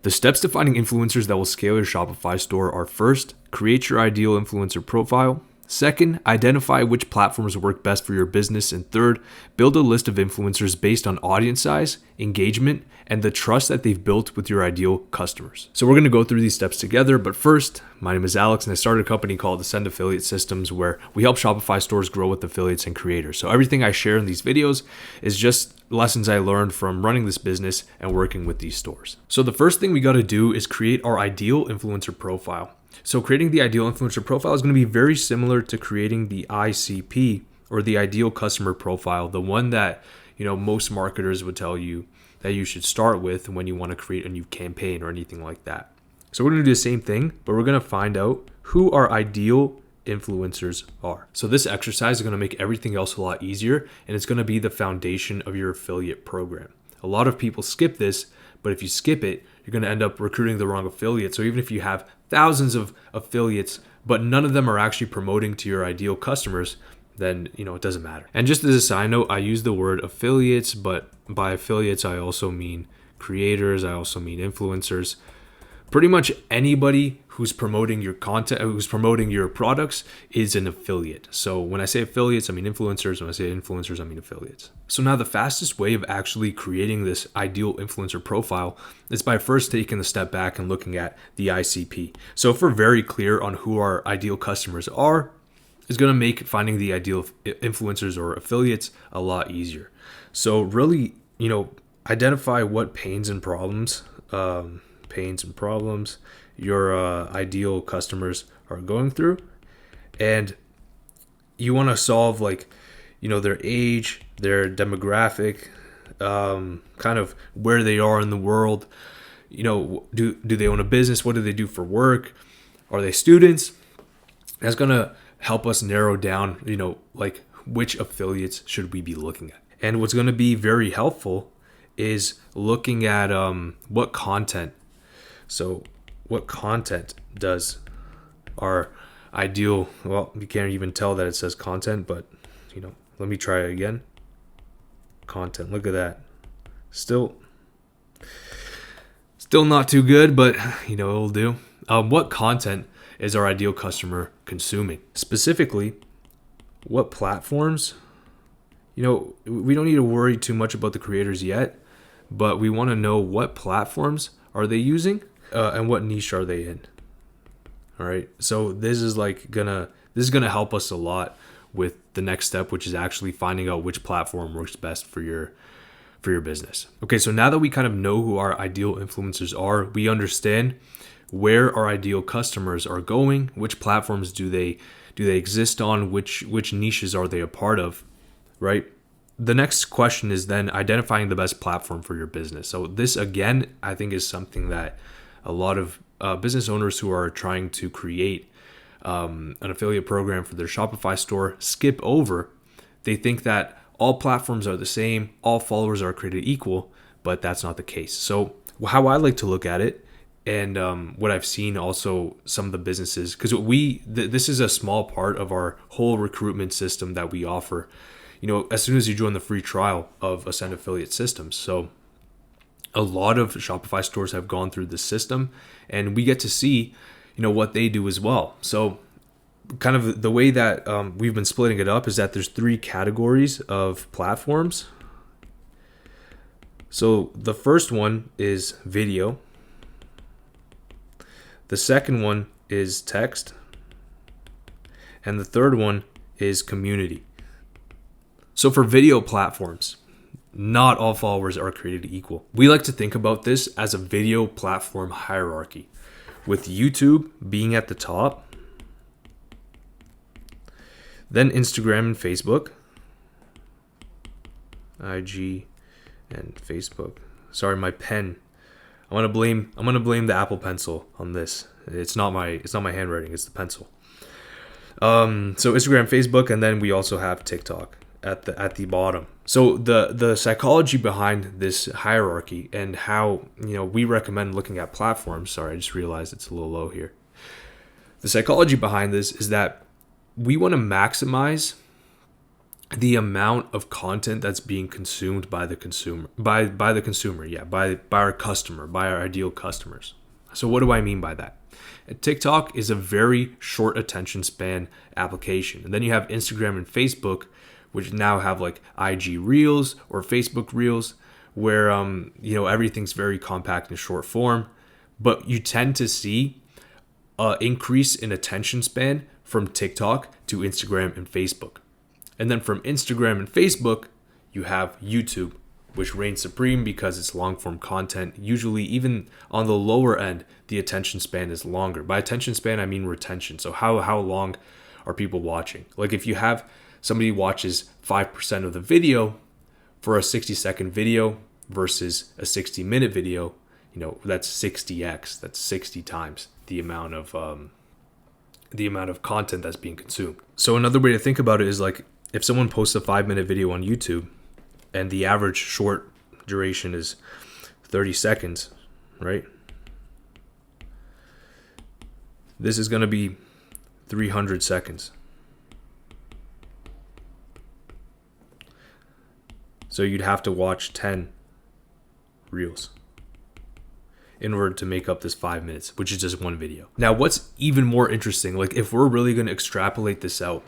The steps to finding influencers that will scale your Shopify store are: first, create your ideal influencer profile. Second, identify which platforms work best for your business. And third, build a list of influencers based on audience size, engagement, and the trust that they've built with your ideal customers. So we're going to go through these steps together. But first, my name is Alex, and I started a company called Ascend Affiliate Systems, where we help Shopify stores grow with affiliates and creators. So everything I share in these videos is just lessons I learned from running this business and working with these stores. So the first thing we got to do is create our ideal influencer profile. So creating the ideal influencer profile is going to be very similar to creating the ICP, or the ideal customer profile, the one that, most marketers would tell you that you should start with when you want to create a new campaign or anything like that. So we're going to do the same thing, but we're going to find out who our ideal influencers are. So this exercise is going to make everything else a lot easier, and it's going to be the foundation of your affiliate program. A lot of people skip this, but if you skip it, you're going to end up recruiting the wrong affiliate. So even if you have thousands of affiliates, but none of them are actually promoting to your ideal customers, then it doesn't matter. And just as a side note, I use the word affiliates, but by affiliates I also mean creators, I also mean influencers. Pretty much anybody who's promoting your content, who's promoting your products, is an affiliate. So when I say affiliates, I mean influencers. When I say influencers, I mean affiliates. So now the fastest way of actually creating this ideal influencer profile is by first taking a step back and looking at the ICP. So if we're very clear on who our ideal customers are, it's going to make finding the ideal influencers or affiliates a lot easier. So really, identify what pains and problems your ideal customers are going through, and you want to solve their age, their demographic, kind of where they are in the world. Do they own a business? What do they do for work? Are they students? That's gonna help us narrow down which affiliates should we be looking at. And what's going to be very helpful is looking at what content does our ideal, well, you can't even tell that it says content, but let me try it again. Content, look at that. Still not too good, but it'll do. What content is our ideal customer consuming? Specifically, what platforms? We don't need to worry too much about the creators yet, but we want to know what platforms are they using and what niche are they in. All right. So this is gonna help us a lot with the next step, which is actually finding out which platform works best for your business. Okay, so now that we kind of know who our ideal influencers are, we understand where our ideal customers are going, which platforms do they exist on, which niches are they a part of, right? The next question is then identifying the best platform for your business. So this, again, I think is something that a lot of business owners who are trying to create an affiliate program for their Shopify store skip over. They think that all platforms are the same, all followers are created equal, but that's not the case. So how I like to look at it, and what I've seen also some of the businesses, because this is a small part of our whole recruitment system that we offer, as soon as you join the free trial of Ascend Affiliate Systems. So a lot of Shopify stores have gone through this system, and we get to see, what they do as well. So kind of the way that we've been splitting it up is that there's 3 categories of platforms. So the first one is video. The second one is text. And the third one is community. So for video platforms, not all followers are created equal. We like to think about this as a video platform hierarchy, with YouTube being at the top, then Instagram and Facebook, IG and Facebook. Sorry, my pen. I'm gonna blame the Apple Pencil on this. It's not my handwriting. It's the pencil. So Instagram, Facebook, and then we also have TikTok at the bottom. So the psychology behind this hierarchy and how we recommend looking at platforms. Sorry, I just realized it's a little low here. The psychology behind this is that we want to maximize the amount of content that's being consumed by the consumer, by the consumer, yeah, by our customer, by our ideal customers. So what do I mean by that? TikTok is a very short attention span application. And then you have Instagram and Facebook, which now have like IG Reels or Facebook Reels, where everything's very compact and short form. But you tend to see an increase in attention span from TikTok to Instagram and Facebook. And then from Instagram and Facebook, you have YouTube, which reigns supreme because it's long form content. Usually, even on the lower end, the attention span is longer. By attention span, I mean retention. So how long are people watching? Like if you have somebody watches 5% of the video for a 60-second video versus a 60-minute video, that's 60x. That's 60 times the amount of content that's being consumed. So another way to think about it is like if someone posts a 5-minute video on YouTube and the average short duration is 30 seconds, right? This is going to be 300 seconds. So you'd have to watch 10 reels in order to make up this 5 minutes, which is just one video. Now, what's even more interesting, like if we're really going to extrapolate this out,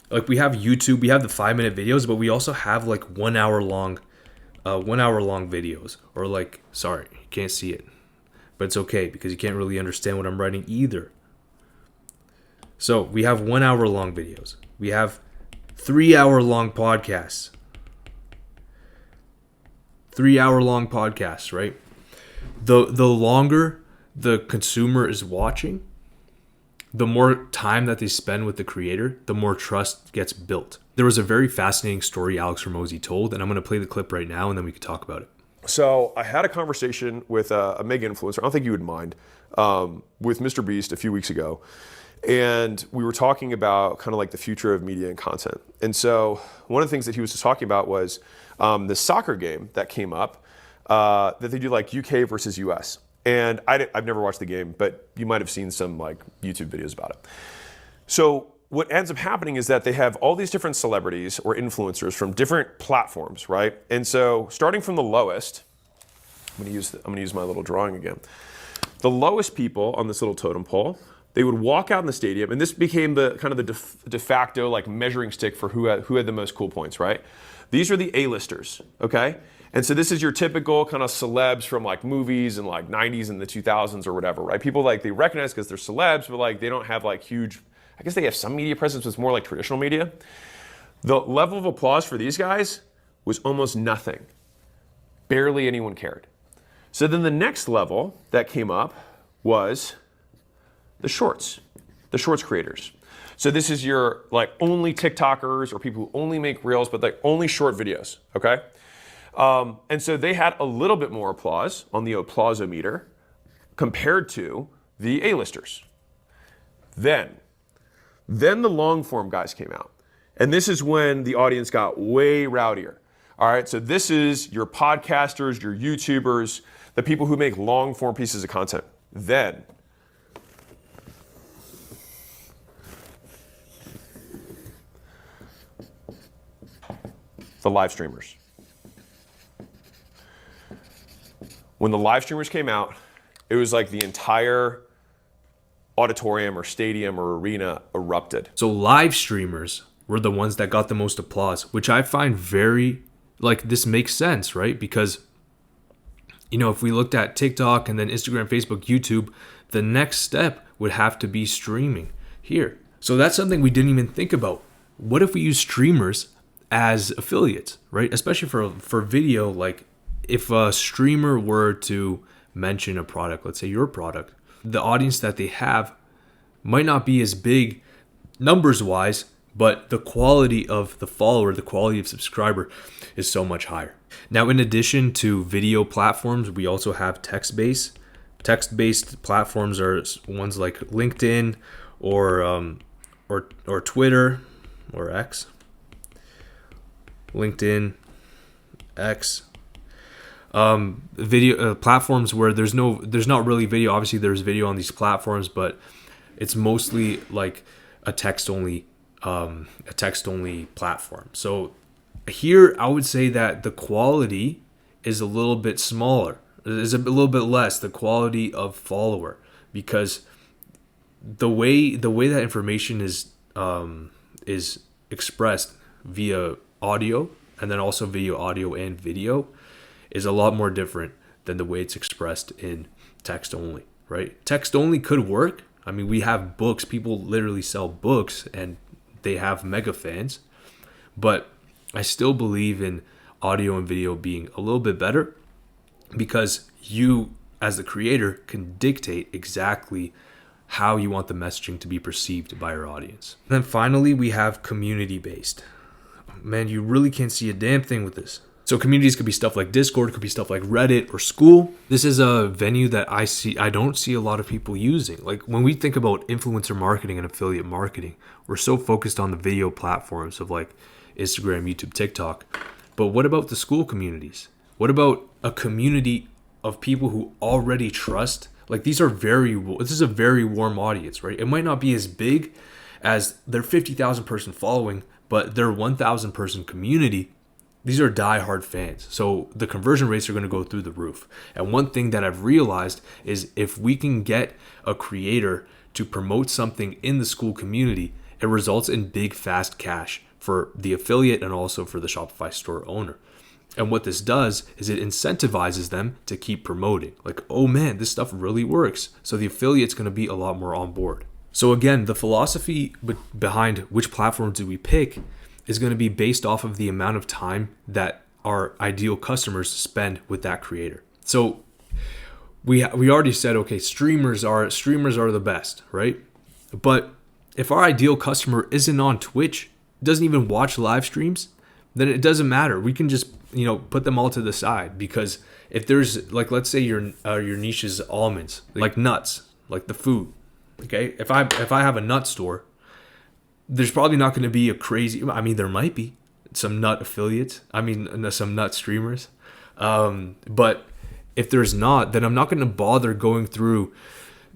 like we have YouTube, we have the 5-minute videos, but we also have like 1 hour long videos, or like, sorry, you can't see it, but it's okay because you can't really understand what I'm writing either. So we have 1 hour long videos. We have 3 hour long podcasts. 3 hour long podcasts, right? The longer the consumer is watching, the more time that they spend with the creator, the more trust gets built. There was a very fascinating story Alex Ramosi told, and I'm going to play the clip right now, and then we can talk about it. So I had a conversation with a mega influencer, I don't think you would mind, with Mr. Beast a few weeks ago. And we were talking about kind of like the future of media and content. And so one of the things that he was just talking about was the soccer game that came up, that they do like UK versus US. And I've never watched the game, but you might have seen some like YouTube videos about it. So what ends up happening is that they have all these different celebrities or influencers from different platforms, right? And so starting from the lowest, I'm gonna use my little drawing again. The lowest people on this little totem pole, they would walk out in the stadium, and this became the kind of the de facto like measuring stick for who had the most cool points, right? These are the A-listers, okay? And so this is your typical kind of celebs from like movies and like 90s and the 2000s or whatever, right? People like they recognize because they're celebs, but like they don't have like huge, I guess they have some media presence, but it's more like traditional media. The level of applause for these guys was almost nothing. Barely anyone cared. So then the next level that came up was the shorts creators. So this is your like only TikTokers or people who only make reels, but like only short videos, okay? And so they had a little bit more applause on the applausometer compared to the A-listers. Then the long form guys came out. And this is when the audience got way rowdier. All right, so this is your podcasters, your YouTubers, the people who make long form pieces of content. Then the live streamers. When the live streamers came out, it was like the entire auditorium or stadium or arena erupted. So live streamers were the ones that got the most applause, which I find very, like, this makes sense, right? Because, if we looked at TikTok and then Instagram, Facebook, YouTube, the next step would have to be streaming here. So that's something we didn't even think about. What if we use streamers as affiliates, right? Especially for video, like if a streamer were to mention a product, let's say your product, the audience that they have might not be as big numbers wise, but the quality of the follower, the quality of subscriber is so much higher. Now, in addition to video platforms, we also have text-based. Text-based platforms are ones like LinkedIn or Twitter or X. LinkedIn, X. Video platforms where there's not really video. Obviously, there's video on these platforms, but it's mostly like a text-only a text-only platform. So here, I would say that the quality is a little bit smaller. Is a little bit less the quality of follower, because the way that information is expressed via audio, and then also via audio and video, is a lot more different than the way it's expressed in text only, right? Text only could work. I mean, we have books. People literally sell books and they have mega fans. But I still believe in audio and video being a little bit better, because you, as the creator, can dictate exactly how you want the messaging to be perceived by your audience. And then finally, we have community-based. Man, you really can't see a damn thing with this. So communities could be stuff like Discord, could be stuff like Reddit or school. This is a venue that I don't see a lot of people using. Like when we think about influencer marketing and affiliate marketing, we're so focused on the video platforms of like Instagram, YouTube, TikTok. But what about the school communities? What about a community of people who already trust? Like this is a very warm audience, right? It might not be as big as their 50,000 person following, but their 1,000 person community, these are diehard fans. So the conversion rates are going to go through the roof. And one thing that I've realized is if we can get a creator to promote something in the school community, it results in big, fast cash for the affiliate and also for the Shopify store owner. And what this does is it incentivizes them to keep promoting. Like, oh man, this stuff really works. So the affiliate's going to be a lot more on board. So again, the philosophy behind which platform do we pick is going to be based off of the amount of time that our ideal customers spend with that creator. So we already said, okay, streamers are the best, right? But if our ideal customer isn't on Twitch, doesn't even watch live streams, then it doesn't matter. We can just, put them all to the side, because if there's like, let's say your niche is almonds, like nuts, like the food. Okay. If I have a nut store, there's probably not going to be there might be some nut affiliates. Some nut streamers. But if there's not, then I'm not going to bother going through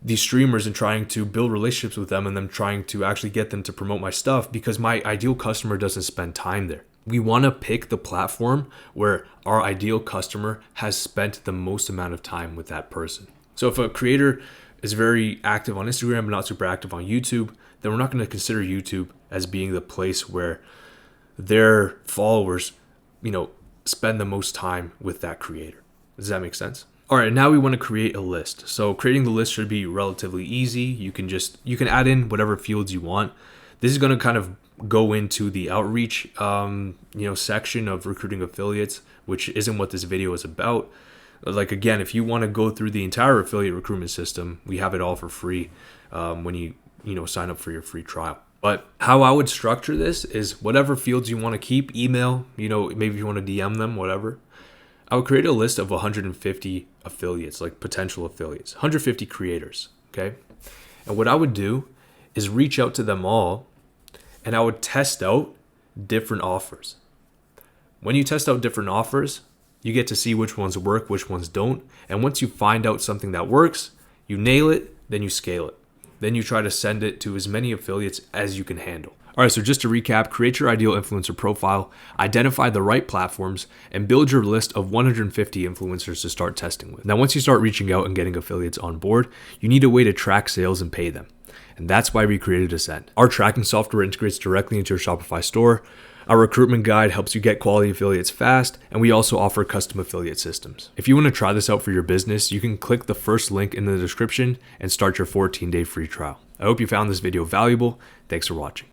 these streamers and trying to build relationships with them and then trying to actually get them to promote my stuff, because my ideal customer doesn't spend time there. We want to pick the platform where our ideal customer has spent the most amount of time with that person. So if a creator is very active on Instagram but not super active on YouTube, then we're not going to consider YouTube as being the place where their followers, spend the most time with that creator. Does that make sense? All right, now we want to create a list. So creating the list should be relatively easy. You can add in whatever fields you want. This is going to kind of go into the outreach, section of recruiting affiliates, which isn't what this video is about. Like, again, if you want to go through the entire affiliate recruitment system, we have it all for free when you sign up for your free trial. But how I would structure this is whatever fields you want to keep, email, maybe if you want to DM them, whatever. I would create a list of 150 affiliates, like potential affiliates, 150 creators, okay? And what I would do is reach out to them all, and I would test out different offers. When you test out different offers, you get to see which ones work, which ones don't. And once you find out something that works, you nail it, then you scale it. Then you try to send it to as many affiliates as you can handle. All right, so just to recap, create your ideal influencer profile, identify the right platforms, and build your list of 150 influencers to start testing with. Now, once you start reaching out and getting affiliates on board, you need a way to track sales and pay them. And that's why we created Ascend. Our tracking software integrates directly into your Shopify store. Our recruitment guide helps you get quality affiliates fast, and we also offer custom affiliate systems. If you want to try this out for your business, you can click the first link in the description and start your 14-day free trial. I hope you found this video valuable. Thanks for watching.